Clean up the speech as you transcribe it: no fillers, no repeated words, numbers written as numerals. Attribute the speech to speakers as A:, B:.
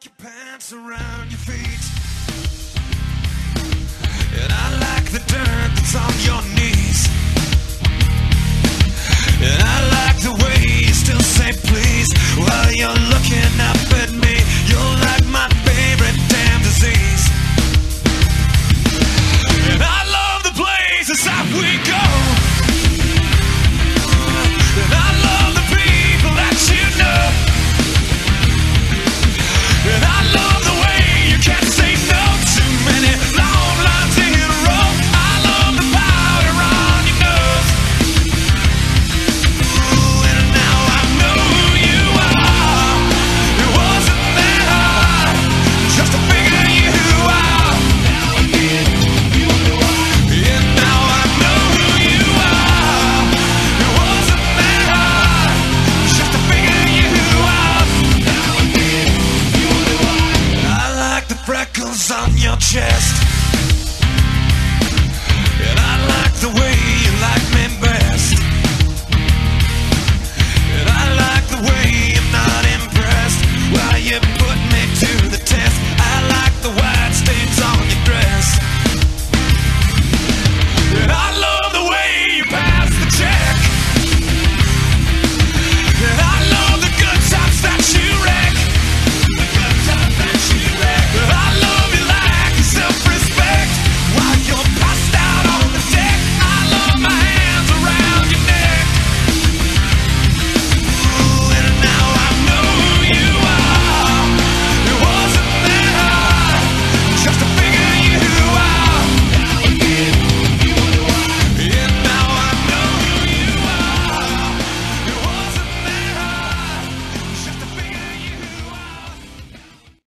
A: like your pants around your feet, and I like the dirt that's on your knees, and I like the way you still say please while you're looking up at me. You're like my favorite damn disease, and I love the places that we go, and I love the people that you know, and I love the way you can't say no to many long lines in a row. I love the powder on your nose. Ooh, and now I know who you are. It wasn't that hard just to figure you out. And now I know who you are. It wasn't that hard just to figure you out. I like the freckles on your chest,